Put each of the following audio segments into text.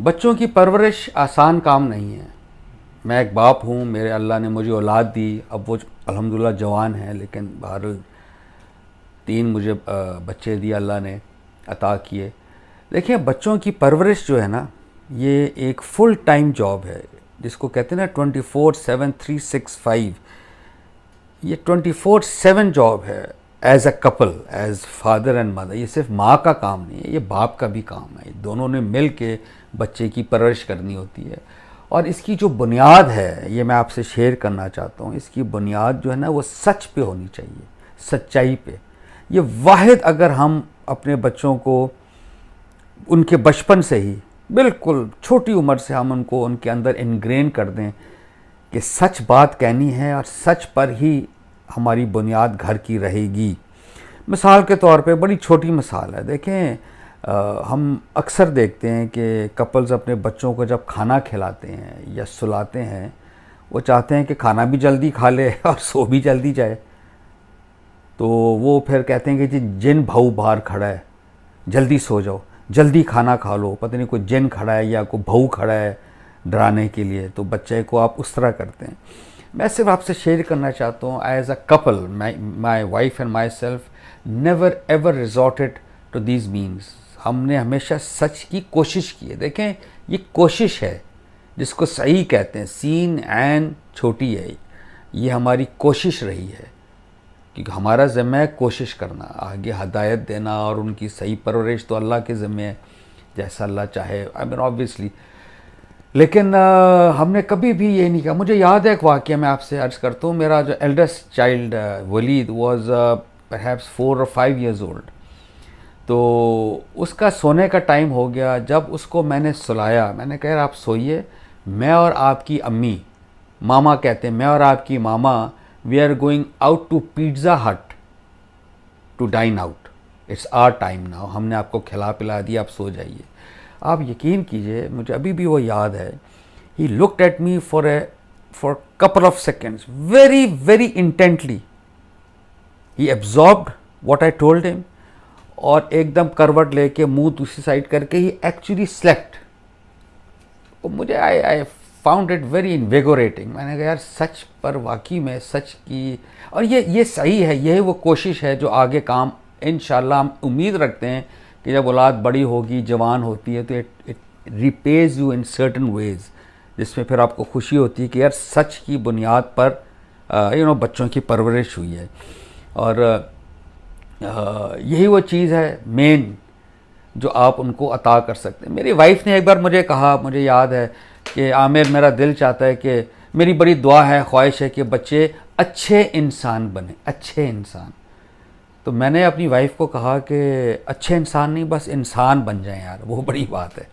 बच्चों की परवरिश आसान काम नहीं है। मैं एक बाप हूँ, मेरे अल्लाह ने मुझे औलाद दी, अब वो अल्हम्दुलिल्लाह जवान है, लेकिन बहरहाल 3 मुझे बच्चे दिए अल्लाह ने, अता किए। देखिए, बच्चों की परवरिश जो है ना, ये एक फुल टाइम जॉब है, जिसको कहते हैं ना 24/7 365। ये 24/7 जॉब है as a couple, as father and mother. ये सिर्फ माँ का काम नहीं है, ये बाप का भी काम है। दोनों ने मिल के बच्चे की परवरिश करनी होती है। और इसकी जो बुनियाद है, ये मैं आपसे शेयर करना चाहता हूँ। इसकी बुनियाद जो है ना, वो सच पे होनी चाहिए, सच्चाई पे। ये वाहिद अगर हम अपने बच्चों को उनके बचपन से ही, बिल्कुल छोटी उम्र से हम उनको उनके अंदर इनग्रेन कर दें कि सच बात कहनी है और सच पर ही हमारी बुनियाद घर की रहेगी। मिसाल के तौर पे, बड़ी छोटी मिसाल है, देखें हम अक्सर देखते हैं कि कपल्स अपने बच्चों को जब खाना खिलाते हैं या सुलाते हैं, वो चाहते हैं कि खाना भी जल्दी खा ले और सो भी जल्दी जाए। तो वो फिर कहते हैं कि जी जिन भाऊ बाहर खड़ा है, जल्दी सो जाओ, जल्दी खाना खा लो। पता नहीं कोई जिन खड़ा है या कोई भाऊ खड़ा है डराने के लिए, तो बच्चे को आप उस तरह करते हैं। मैं सिर्फ आपसे शेयर करना चाहता हूँ, as a couple, my wife and myself never ever resorted to these means. हमने हमेशा सच की कोशिश की है। देखें, ये कोशिश है जिसको सही कहते हैं, सीन एंड छोटी है, ये हमारी कोशिश रही है। क्योंकि हमारा ज़िम्मा है कोशिश करना, आगे हदायत देना और उनकी सही परवरिश तो अल्लाह के ज़िम्मे है, जैसा अल्लाह चाहे, आई मीन ऑब्वियसली। लेकिन हमने कभी भी ये नहीं कहा। मुझे याद है एक वाक़या, मैं आपसे अर्ज़ करता हूँ। मेरा जो eldest child Walid was perhaps 4 और 5 ईयर्स ओल्ड। तो उसका सोने का टाइम हो गया। जब उसको मैंने सुलाया, मैंने कहा आप सोइए, मैं और आपकी अम्मी, मामा कहते हैं, मैं और आपकी मामा, we are going out to Pizza Hut to dine out, it's our time now. हमने आपको खिला पिला दिया, आप सो जाइए। आप यकीन कीजिए, मुझे अभी भी वो याद है। He looked at me for couple of seconds, very very intently. He absorbed what I told him, और एकदम करवट लेके मुंह दूसरी साइड करके ही एक्चुअली स्लेप्ट। मुझे आई फाउंड इट वेरी इन्विगोरेटिंग। मैंने कहा यार, सच पर वाकई में सच की, और ये सही है, यही वो कोशिश है जो आगे काम इंशाल्लाह हम उम्मीद रखते हैं कि जब औलाद बड़ी होगी, जवान होती है, तो it रिपेज you in certain ways, जिसमें फिर आपको खुशी होती है कि यार सच की बुनियाद पर बच्चों की परवरिश हुई है। और यही वो चीज़ है मेन जो आप उनको अता कर सकते हैं। मेरी वाइफ ने एक बार मुझे कहा, मुझे याद है कि आमिर, मेरा दिल चाहता है कि, मेरी बड़ी दुआ है, ख्वाहिश है कि बच्चे अच्छे इंसान बने, अच्छे इंसान। तो मैंने अपनी वाइफ को कहा कि अच्छे इंसान नहीं, बस इंसान बन जाएं यार, वो बड़ी बात है।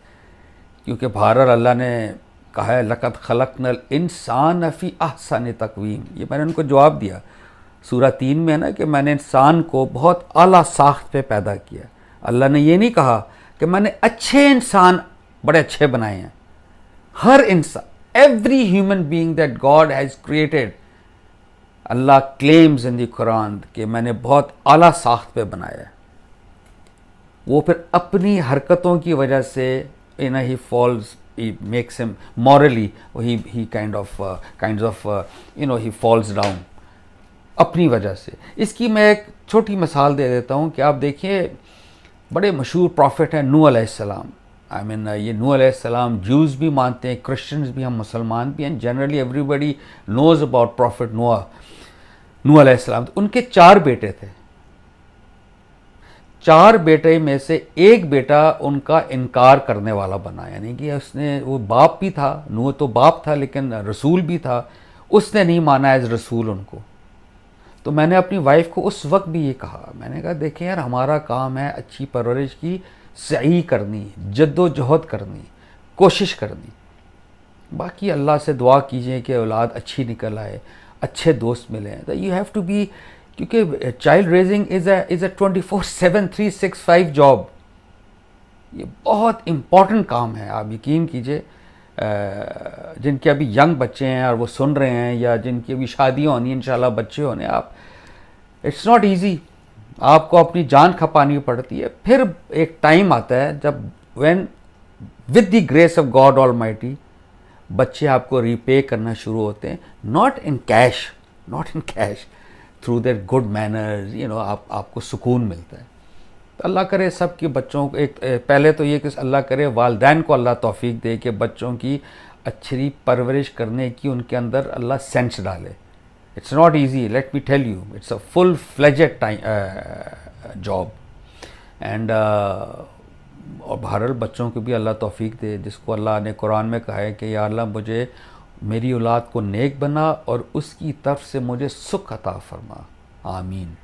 क्योंकि बहरहाल अल्लाह ने कहा है, लक़द ख़लक़नल इंसान फ़ी अहसन तक़वीम। ये मैंने उनको जवाब दिया, सूरा 3 में है ना, कि मैंने इंसान को बहुत आला साख्त पे पैदा किया। अल्लाह ने ये नहीं कहा कि मैंने अच्छे इंसान बड़े अच्छे बनाए हैं। हर इंसान, every human being that God has created, Allah claims in the Quran कि मैंने बहुत आला साख्त पे बनाया है। वो फिर अपनी हरकतों की वजह से ही false, he makes him morally, he kind of he falls down अपनी वजह से। इसकी मैं एक छोटी मिसाल दे देता हूँ कि आप देखिए, बड़े मशहूर प्रॉफिट हैं नूह अलैहिस्सलाम। आई मीन ये नूह अलैहिस्सलाम जूस भी मानते हैं, क्रिश्चियंस भी, हम मुसलमान भी हैं। Generally everybody knows about prophet Nuh अलैहिस्सलाम। तो उनके 4 बेटे थे। 4 बेटे में से एक बेटा उनका इनकार करने वाला बना, यानी कि उसने, वो बाप भी था, नूह तो बाप था लेकिन रसूल भी था, उसने नहीं माना एज रसूल उनको। तो मैंने अपनी वाइफ को उस वक्त भी ये कहा, मैंने कहा देखें यार, हमारा काम है अच्छी परवरिश की, सही करनी, जद्दोजहद करनी, कोशिश करनी। बाकी अल्लाह से दुआ कीजिए कि औलाद अच्छी निकल आए, अच्छे दोस्त मिले। तो यू हैव टू बी, क्योंकि child raising is a 24/7 365 job. ये बहुत इम्पॉर्टेंट काम है। आप यकीन कीजिए, जिनके अभी यंग बच्चे हैं और वो सुन रहे हैं, या जिनकी अभी शादियाँ होनी, इंशाल्लाह बच्चे होने, आप, इट्स नॉट ईजी। आपको अपनी जान खपानी पड़ती है। फिर एक टाइम आता है जब when with the grace of God almighty बच्चे आपको रिपे करना शुरू होते हैं, not in cash, through their good manners, आपको सुकून मिलता है। तो अल्लाह करे सब के बच्चों को पहले तो ये कि अल्लाह करे वालिदैन को अल्लाह तौफीक दे कि बच्चों की अच्छी परवरिश करने की उनके अंदर अल्लाह सेंस डाले। It's not easy, let me tell you, it's a full fledged job and और बहरहाल बच्चों को भी अल्लाह तौफीक दे, जिसको अल्लाह ने कुरान में कहा है कि या अल्लाह मुझे मेरी औलाद को नेक बना और उसकी तरफ से मुझे सुख अता फरमा, आमीन।